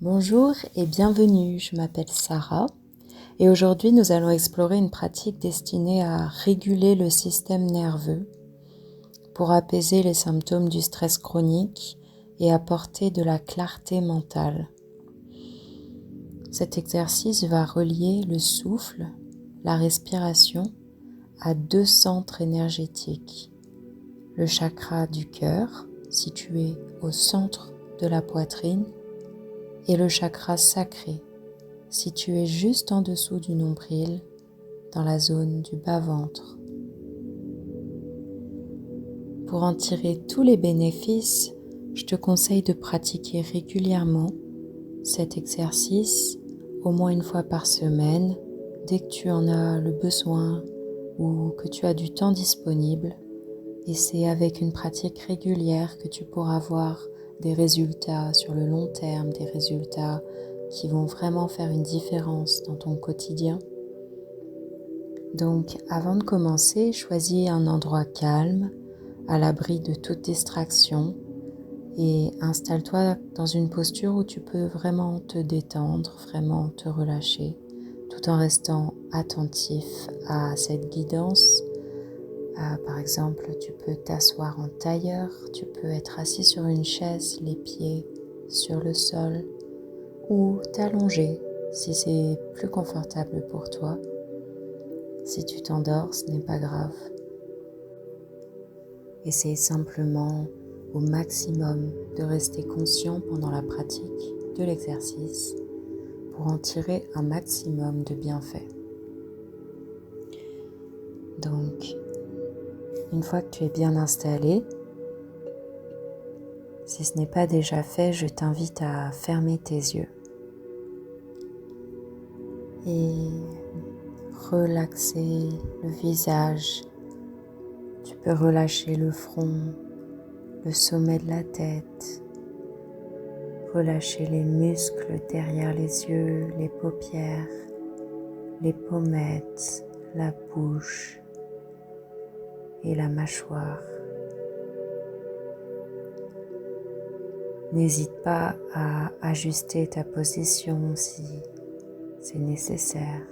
Bonjour et bienvenue, je m'appelle Sarah et aujourd'hui nous allons explorer une pratique destinée à réguler le système nerveux pour apaiser les symptômes du stress chronique et apporter de la clarté mentale. Cet exercice va relier le souffle, la respiration à deux centres énergétiques, le chakra du cœur situé au centre de la poitrine et le chakra sacré, situé juste en dessous du nombril, dans la zone du bas-ventre. Pour en tirer tous les bénéfices, je te conseille de pratiquer régulièrement cet exercice au moins une fois par semaine, dès que tu en as le besoin ou que tu as du temps disponible. Et c'est avec une pratique régulière que tu pourras voir des résultats sur le long terme, des résultats qui vont vraiment faire une différence dans ton quotidien. Donc, avant de commencer, choisis un endroit calme, à l'abri de toute distraction, et installe-toi dans une posture où tu peux vraiment te détendre, vraiment te relâcher, tout en restant attentif à cette guidance. Par exemple, tu peux t'asseoir en tailleur, tu peux être assis sur une chaise, les pieds sur le sol, ou t'allonger si c'est plus confortable pour toi. Si tu t'endors, ce n'est pas grave. Essaye simplement au maximum de rester conscient pendant la pratique de l'exercice pour en tirer un maximum de bienfaits. Donc, une fois que tu es bien installé, si ce n'est pas déjà fait, je t'invite à fermer tes yeux et relaxer le visage. Tu peux relâcher le front, le sommet de la tête, relâcher les muscles derrière les yeux, les paupières, les pommettes, la bouche et la mâchoire. N'hésite pas à ajuster ta position si c'est nécessaire.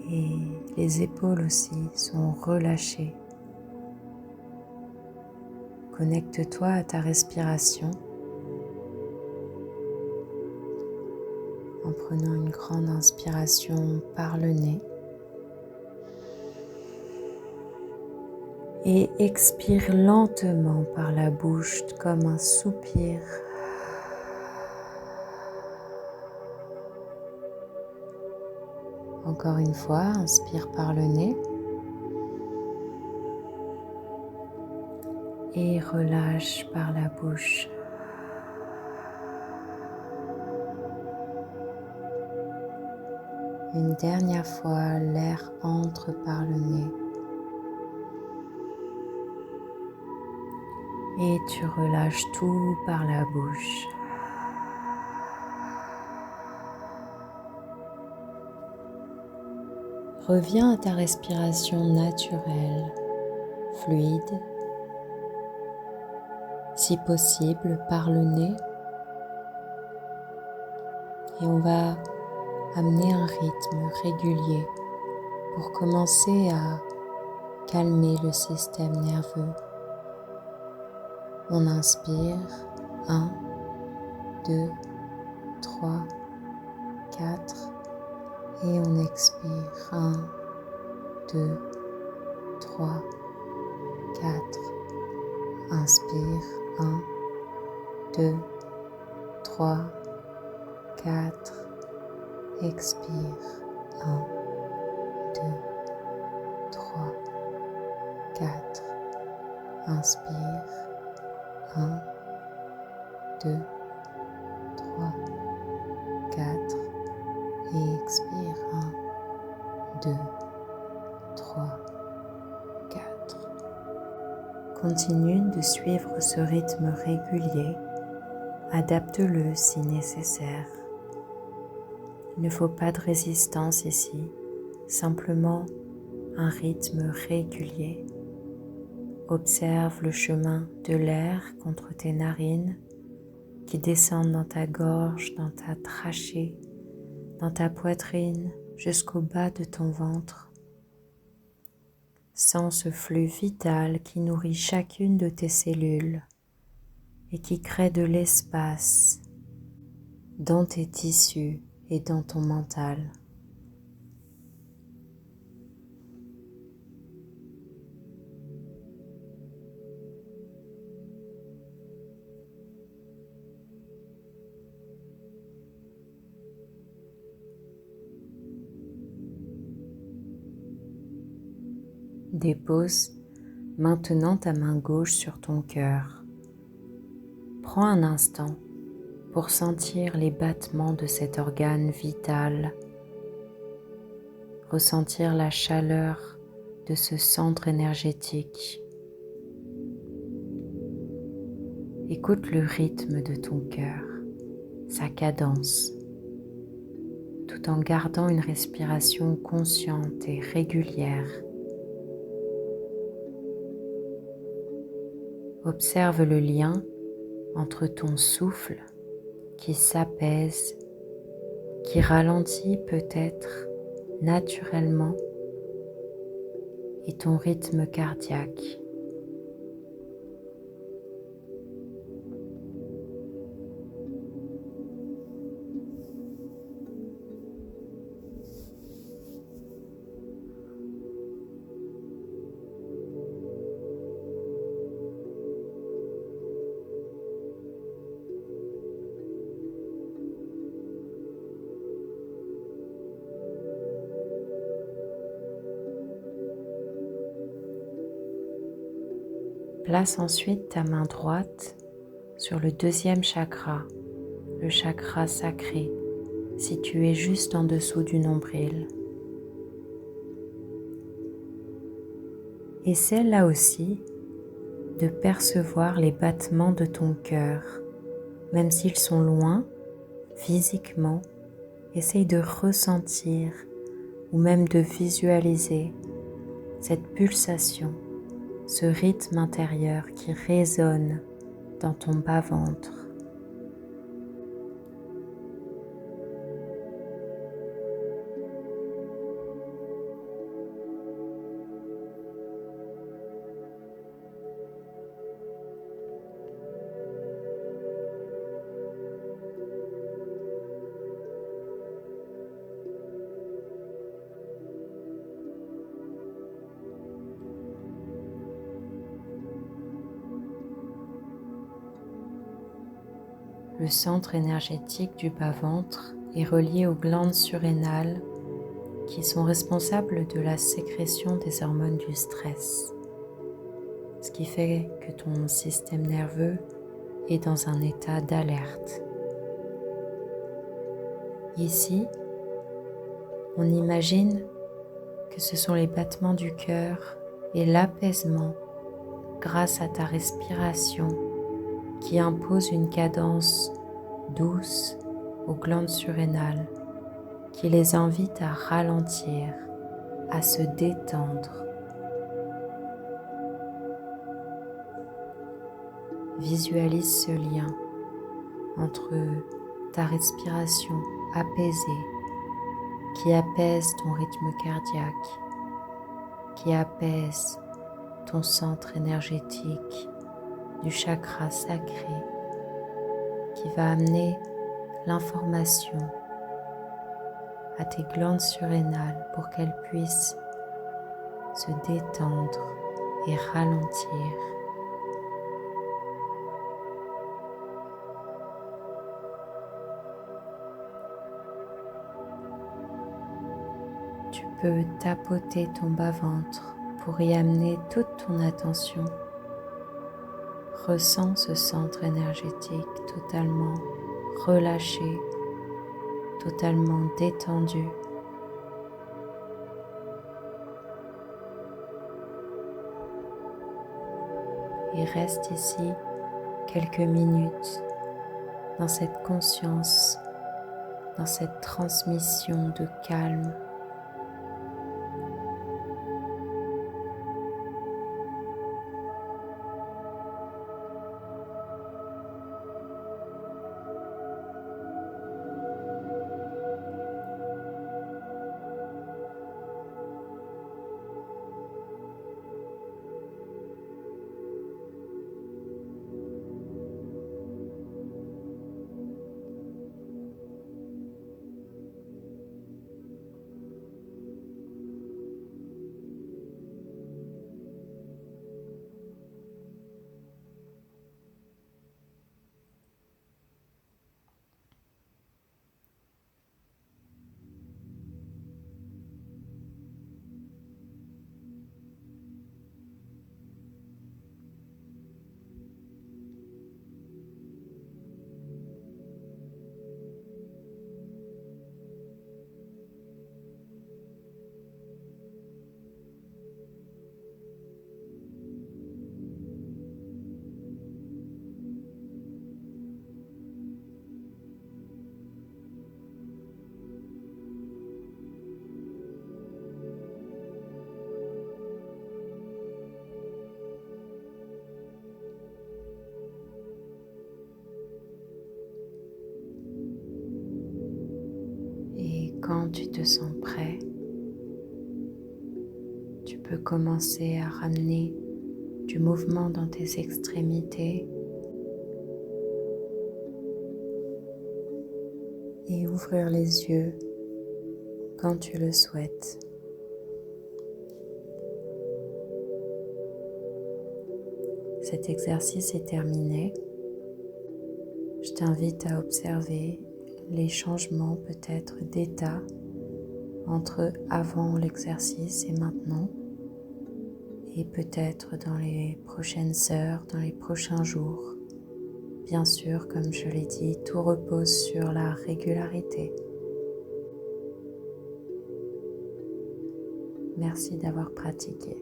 Et les épaules aussi sont relâchées. Connecte-toi à ta respiration en prenant une grande inspiration par le nez et expire lentement par la bouche comme un soupir. Encore une fois, inspire par le nez et relâche par la bouche. Une dernière fois, l'air entre par le nez et tu relâches tout par la bouche. Reviens à ta respiration naturelle, fluide, si possible par le nez, et on va amener un rythme régulier pour commencer à calmer le système nerveux. On inspire 1, 2, 3, 4 et on expire 1, 2, 3, 4. Inspire 1, 2, 3, 4. Expire 1, 2, 3, 4. Inspire 1, 2, 3, 4 et expire 1, 2, 3, 4. Continue de suivre ce rythme régulier, adapte-le si nécessaire. Il ne faut pas de résistance ici, simplement un rythme régulier. Observe le chemin de l'air contre tes narines qui descendent dans ta gorge, dans ta trachée, dans ta poitrine, jusqu'au bas de ton ventre. Sens ce flux vital qui nourrit chacune de tes cellules et qui crée de l'espace dans tes tissus et dans ton mental. Dépose maintenant ta main gauche sur ton cœur. Prends un instant pour sentir les battements de cet organe vital, ressentir la chaleur de ce centre énergétique. Écoute le rythme de ton cœur, sa cadence, tout en gardant une respiration consciente et régulière. Observe le lien entre ton souffle qui s'apaise, qui ralentit peut-être naturellement, et ton rythme cardiaque. Place ensuite ta main droite sur le deuxième chakra, le chakra sacré, situé juste en dessous du nombril. Essaie là aussi de percevoir les battements de ton cœur, même s'ils sont loin physiquement. Essaye de ressentir ou même de visualiser cette pulsation, ce rythme intérieur qui résonne dans ton bas-ventre. Le centre énergétique du bas-ventre est relié aux glandes surrénales qui sont responsables de la sécrétion des hormones du stress, ce qui fait que ton système nerveux est dans un état d'alerte. Ici, on imagine que ce sont les battements du cœur et l'apaisement grâce à ta respiration qui impose une cadence douce aux glandes surrénales, qui les invite à ralentir, à se détendre. Visualise ce lien entre ta respiration apaisée, qui apaise ton rythme cardiaque, qui apaise ton centre énergétique du chakra sacré, qui va amener l'information à tes glandes surrénales pour qu'elles puissent se détendre et ralentir. Tu peux tapoter ton bas-ventre pour y amener toute ton attention. Ressens ce centre énergétique totalement relâché, totalement détendu. Et reste ici quelques minutes dans cette conscience, dans cette transmission de calme. quand tu te sens prêt, tu peux commencer à ramener du mouvement dans tes extrémités et ouvrir les yeux quand tu le souhaites. Cet exercice est terminé. Je t'invite à observer les changements peut-être d'état entre avant l'exercice et maintenant, et peut-être dans les prochaines heures, dans les prochains jours. Bien sûr, comme je l'ai dit, tout repose sur la régularité. Merci d'avoir pratiqué.